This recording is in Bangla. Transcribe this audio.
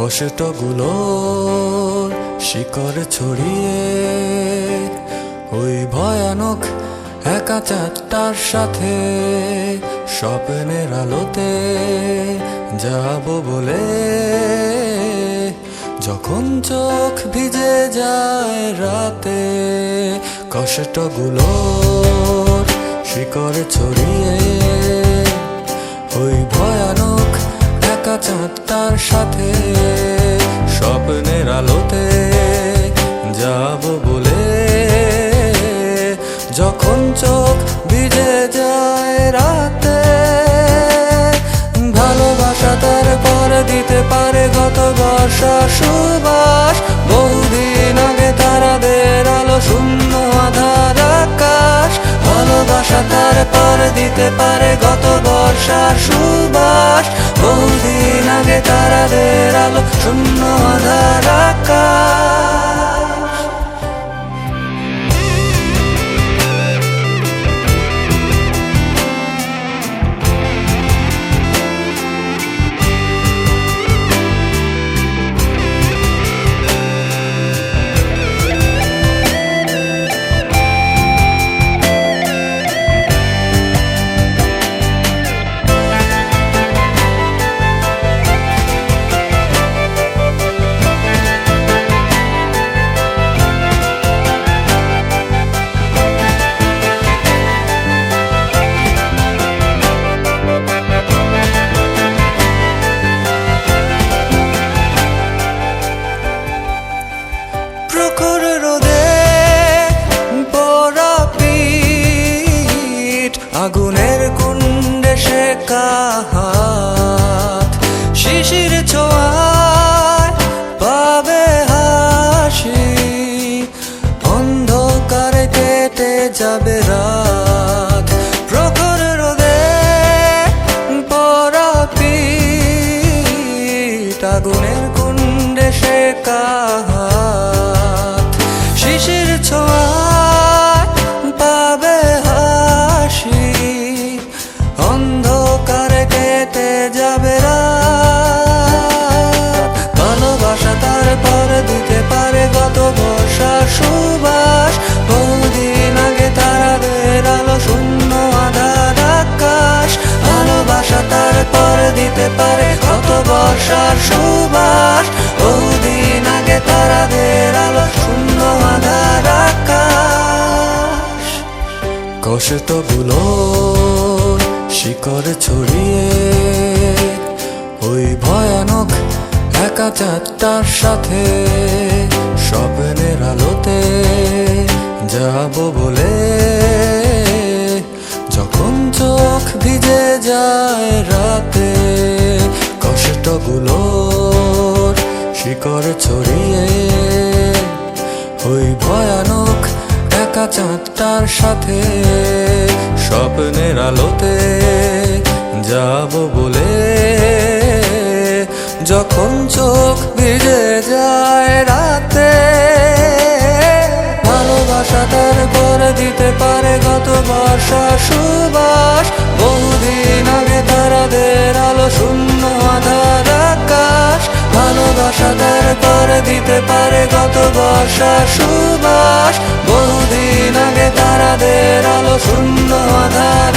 কষ্টগুলো শিকড় ছড়িয়ে ওই ভয়ানক একা চাঁদটার সাথে স্বপ্নের আলোতে যাব বলে, যখন চোখ ভিজে যায় রাতে কষ্টগুলো শিকড় ছড়িয়ে ওই ভয়ানক একা চাঁদটার সাথে স্বপ্নের আলোতে যাব বলে, যখন চোখ ভিজে যায় রাতে। ভালোবাসা তার পর দিতে পারে গত বর্ষা সুবাস, বহুদিন আগে তারাদের আলো শূন্য আধার আকাশ। ভালোবাসা তার পর দিতে পারে গত বর্ষার সুবাস, বহুদিন আগে তারাদের আলো শূন্য আধার আকাশ। প্রখর রোদে পড়া পিঠ, আগুনের কুণ্ডে শেখা হাত, শিশির ছোঁয়ায় পাবে হাসি, অন্ধকারে কেটে যাবে রাত। প্রখর রোদে পড়া পিঠ, আগুনের কুণ্ডে শেখা হাত, শিশির ছোঁয়ায় পাবে হাসি, অন্ধকারে কেটে যাবে রাত। ভালোবাসা তার পর দিতে পারে গত বর্ষার সুবাস, বহুদিন আগে তারাদের আলো শূন্য আধার আকাশ। ভালোবাসা তার পর দিতে পারে গত বর্ষার সুবাস, বহুদিন আগে তারাদের আলো শূন্য আধার আকাশ। কষ্টগুলো শিকড় ছড়িয়ে ওই ভয়ানক একা চাঁদটার সাথে স্বপ্নের আলোতে যাব বলে, যখন চোখ ভিজে যায় রাতে কষ্টগুলো শিকড় ছড়িয়ে ওই ভয়ানক একা চাঁদটার সাথে স্বপ্নের আলোতে যাব বলে, যখন চোখ ভিজে যায় রাতে। ভালোবাসা তার পর দিতে পারে গত বর্ষা সুবাস, বহুদিন আগে তারাদের আলো শূন্য আধার আকাশ। ভালোবাসা তার পর দিতে পারে গত বর্ষা সুবাস, বহুদিন আগে তারাদের আলো শূন্য আধার